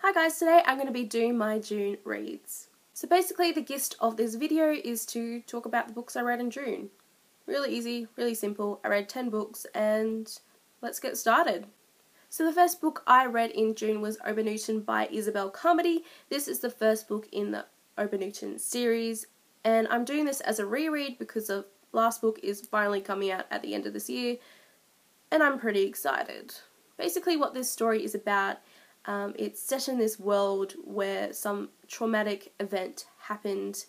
Hi guys, today I'm going to be doing my June reads. So basically the gist of this video is to talk about the books I read in June. Really easy, really simple. I read 10 books and let's get started. So the first book I read in June was Obanuten by Isabel Carmody. This is the first book in the Obanuten series and I'm doing this as a reread because the last book is finally coming out at the end of this year and I'm pretty excited. Basically what this story is about, it's set in this world where some traumatic event happened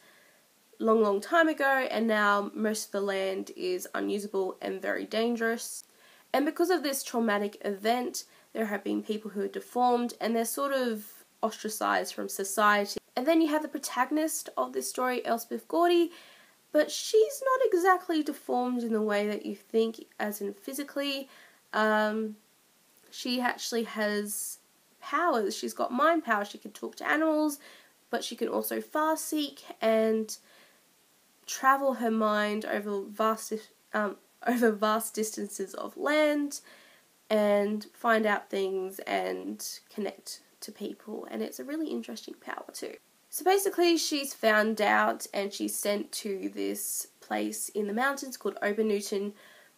long time ago and now most of the land is unusable and very dangerous. And because of this traumatic event, there have been people who are deformed and they're sort of ostracized from society. And then you have the protagonist of this story, Elspeth Gordy, but she's not exactly deformed in the way that you think, as in physically. She actually has powers. She's got mind power. She can talk to animals, but she can also farseek and travel her mind over vast distances of land and find out things and connect to people, and it's a really interesting power too. So basically she's found out and she's sent to this place in the mountains called Obanuten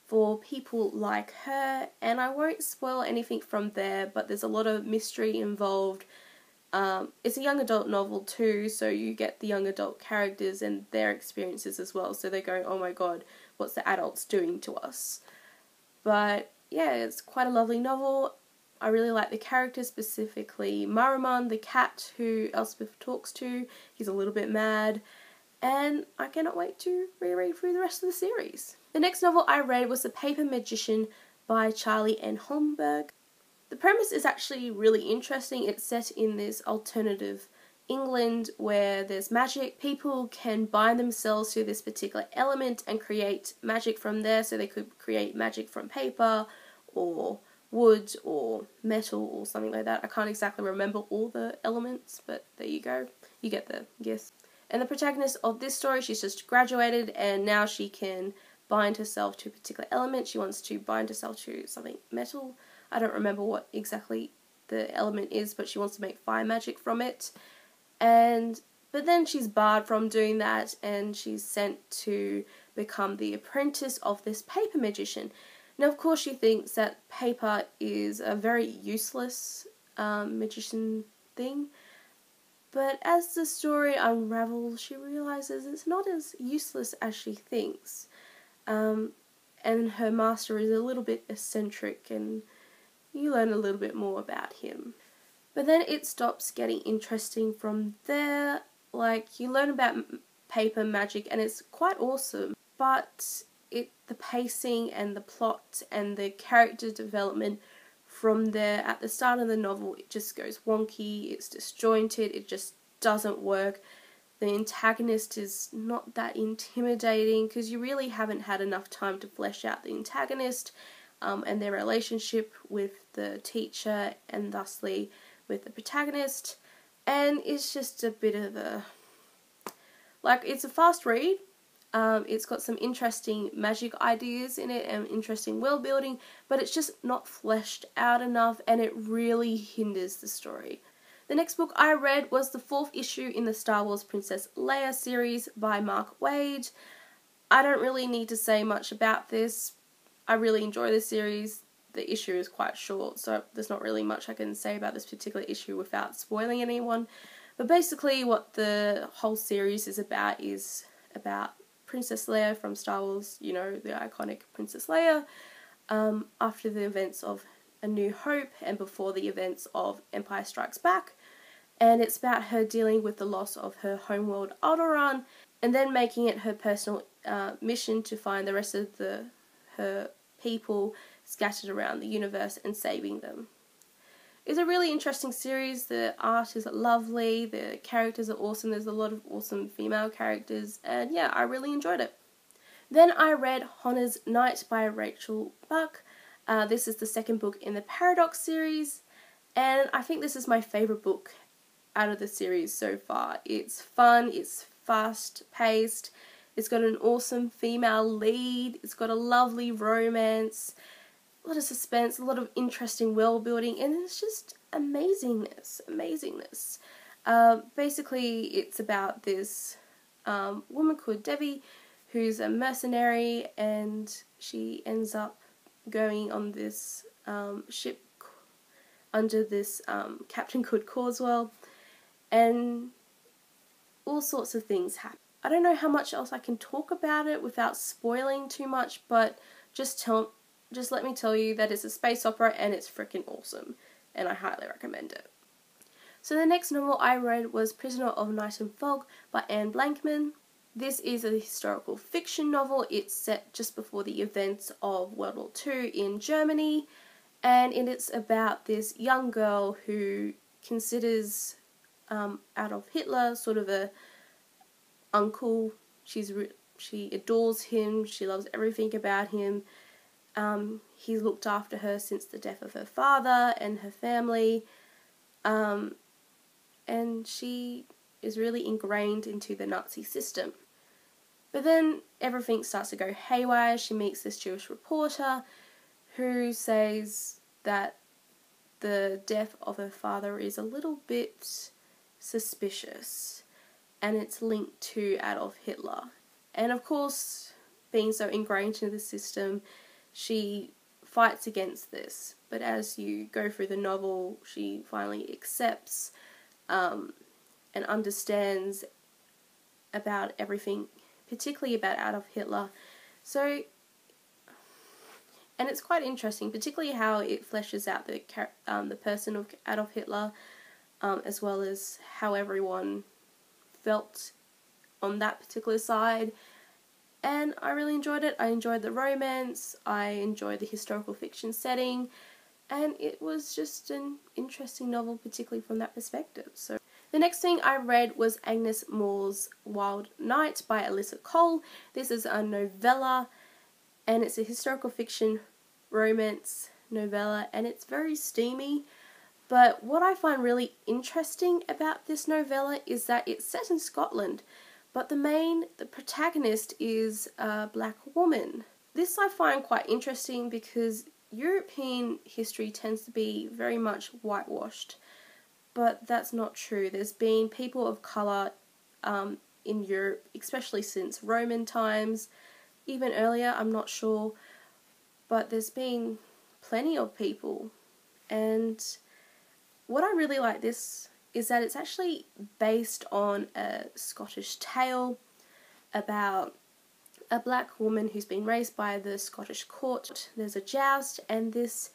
for people like her, and I won't spoil anything from there, but there's a lot of mystery involved. It's a young adult novel too, so you get the young adult characters and their experiences as well, so they're going, oh my god, what's the adults doing to us? But yeah, it's quite a lovely novel. I really like the characters, specifically Maruman, the cat who Elspeth talks to. He's a little bit mad, and I cannot wait to reread through the rest of the series. The next novel I read was The Paper Magician by Charlie N. Holmberg. The premise is actually really interesting. It's set in this alternative England where there's magic. People can bind themselves to this particular element and create magic from there, so they could create magic from paper or wood or metal or something like that. I can't exactly remember all the elements, but there you go. You get the gist. And the protagonist of this story, she's just graduated and now she can bind herself to a particular element. She wants to bind herself to something metal. I don't remember what exactly the element is, but she wants to make fire magic from it. But then she's barred from doing that and she's sent to become the apprentice of this paper magician. Now, of course, she thinks that paper is a very useless magician thing, but as the story unravels, she realizes it's not as useless as she thinks. And her master is a little bit eccentric and you learn a little bit more about him. But then it stops getting interesting from there. Like, you learn about paper magic and it's quite awesome, but the pacing and the plot and the character development from there at the start of the novel, it just goes wonky, it's disjointed, it just doesn't work. The antagonist is not that intimidating because you really haven't had enough time to flesh out the antagonist and their relationship with the teacher and thusly with the protagonist, and it's just a bit of a, like, it's a fast read. It's got some interesting magic ideas in it and interesting world building, but it's just not fleshed out enough and it really hinders the story. The next book I read was the 4th issue in the Star Wars Princess Leia series by Mark Waid. I don't really need to say much about this. I really enjoy this series. The issue is quite short, so there's not really much I can say about this particular issue without spoiling anyone. But basically what the whole series is about Princess Leia from Star Wars, you know, the iconic Princess Leia, after the events of A New Hope and before the events of Empire Strikes Back. And it's about her dealing with the loss of her homeworld Alderaan and then making it her personal mission to find the rest of her people scattered around the universe and saving them. It's a really interesting series. The art is lovely, the characters are awesome, there's a lot of awesome female characters, and yeah, I really enjoyed it. Then I read Honors Night by Rachel Buck. This is the 2nd book in the Paradox series, and I think this is my favourite book out of the series so far. It's fun, it's fast-paced, it's got an awesome female lead, it's got a lovely romance, a lot of suspense, a lot of interesting world building, and it's just amazingness. Basically, it's about this woman called Debbie, who's a mercenary, and she ends up going on this ship under this captain called Carswell, and all sorts of things happen. I don't know how much else I can talk about it without spoiling too much, but just let me tell you that it's a space opera and it's freaking awesome, and I highly recommend it. So the next novel I read was Prisoner of Night and Fog by Anne Blankman. This is a historical fiction novel. It's set just before the events of World War II in Germany, and it's about this young girl who considers Adolf Hitler sort of a uncle. She adores him. She loves everything about him. He's looked after her since the death of her father and her family, and she is really ingrained into the Nazi system. But then everything starts to go haywire. She meets this Jewish reporter who says that the death of her father is a little bit suspicious, and it's linked to Adolf Hitler. And of course, being so ingrained into the system, she fights against this. But as you go through the novel, she finally accepts and understands about everything, particularly about Adolf Hitler. So, and it's quite interesting, particularly how it fleshes out the person of Adolf Hitler, as well as how everyone felt on that particular side. And I really enjoyed it. I enjoyed the romance, I enjoyed the historical fiction setting, and it was just an interesting novel, particularly from that perspective. So the next thing I read was Agnes Moore's Wild Night by Alyssa Cole. This is a novella, and it's a historical fiction romance novella, and it's very steamy. But what I find really interesting about this novella is that it's set in Scotland, but the protagonist is a black woman. This I find quite interesting because European history tends to be very much whitewashed, but that's not true. There's been people of colour in Europe, especially since Roman times, even earlier, I'm not sure, but there's been plenty of people. And what I really like this is that it's actually based on a Scottish tale about a black woman who's been raised by the Scottish court. There's a joust, and this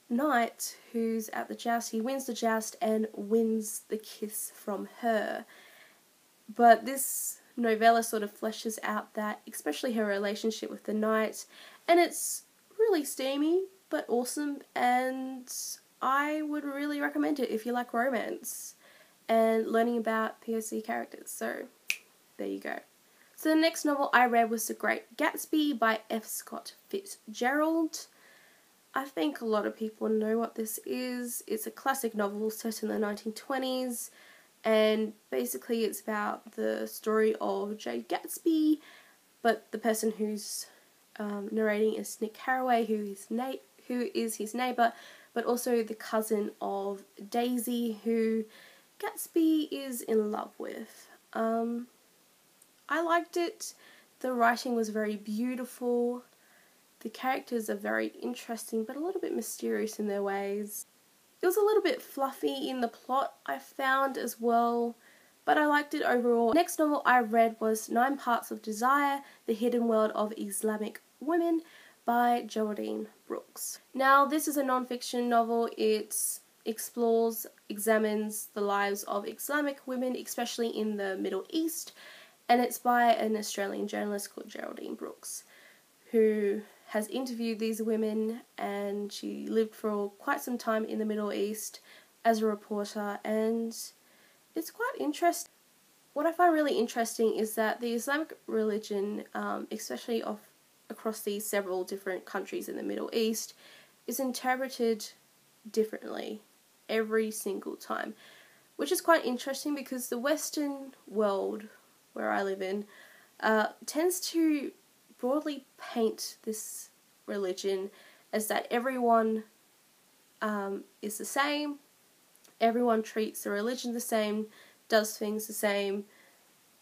knight who's at the joust, he wins the joust and wins the kiss from her. But this novella sort of fleshes out that, especially her relationship with the knight, and it's really steamy but awesome, and I would really recommend it if you like romance and learning about POC characters. So there you go. So the next novel I read was The Great Gatsby by F. Scott Fitzgerald. I think a lot of people know what this is. It's a classic novel set in the 1920s, and basically it's about the story of Jay Gatsby, but the person who's narrating is Nick Carraway, who is his neighbour, but also the cousin of Daisy, who Gatsby is in love with. I liked it. The writing was very beautiful. The characters are very interesting, but a little bit mysterious in their ways. It was a little bit fluffy in the plot, I found, as well, but I liked it overall. The next novel I read was 9 Parts of Desire, The Hidden World of Islamic Women by Geraldine Brooks. Now, this is a non-fiction novel. It examines the lives of Islamic women, especially in the Middle East, and it's by an Australian journalist called Geraldine Brooks, who has interviewed these women, and she lived for quite some time in the Middle East as a reporter, and it's quite interesting. What I find really interesting is that the Islamic religion, especially across these several different countries in the Middle East, is interpreted differently every single time, which is quite interesting because the Western world, where I live in, tends to broadly paint this religion as that everyone is the same, everyone treats the religion the same, does things the same,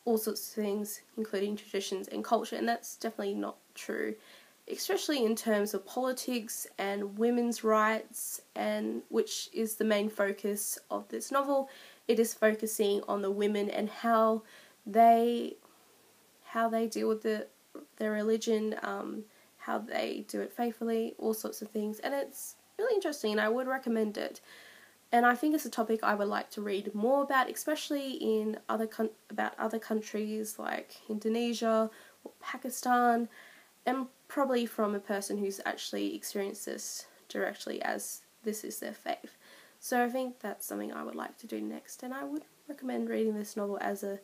all sorts of things, including traditions and culture, and that's definitely not true, especially in terms of politics and women's rights, and which is the main focus of this novel. It is focusing on the women and how they deal with their religion, how they do it faithfully, all sorts of things, and it's really interesting and I would recommend it. And I think it's a topic I would like to read more about, especially in about other countries like Indonesia or Pakistan, and probably from a person who's actually experienced this directly, as this is their faith. So I think that's something I would like to do next, and I would recommend reading this novel as a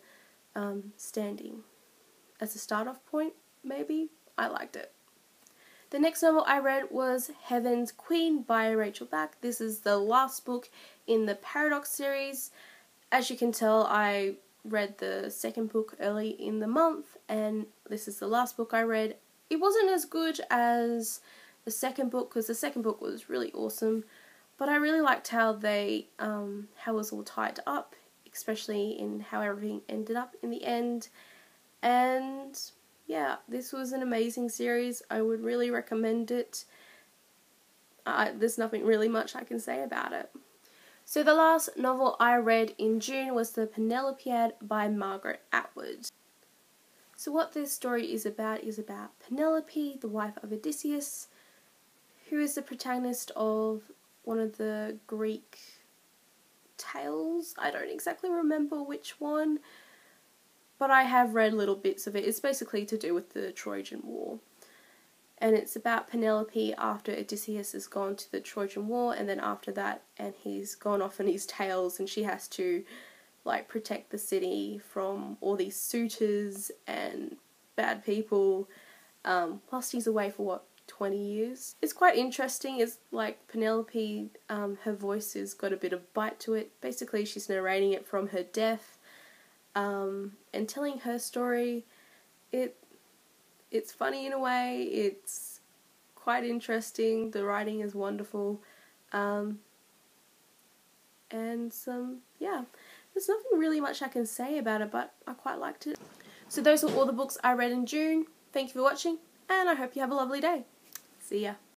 start-off point, maybe. I liked it. The next novel I read was Heaven's Queen by Rachel Bach. This is the last book in the Paradox series. As you can tell, I read the second book early in the month, and this is the last book I read. It wasn't as good as the second book, because the second book was really awesome, but I really liked how how it was all tied up, especially in how everything ended up in the end. And yeah, this was an amazing series. I would really recommend it. There's nothing really much I can say about it. So the last novel I read in June was The Penelopiad by Margaret Atwood. So what this story is about Penelope, the wife of Odysseus, who is the protagonist of one of the Greek tales. I don't exactly remember which one, but I have read little bits of it. It's basically to do with the Trojan War. And it's about Penelope after Odysseus has gone to the Trojan War, and then after that, and he's gone off on his tales, and she has to protect the city from all these suitors and bad people, whilst he's away for 20 years. It's quite interesting. It's Penelope, her voice has got a bit of bite to it. Basically, she's narrating it from her death, and telling her story. It's funny in a way, it's quite interesting, the writing is wonderful, and yeah, there's nothing really much I can say about it, but I quite liked it. So those are all the books I read in June. Thank you for watching, and I hope you have a lovely day. See ya.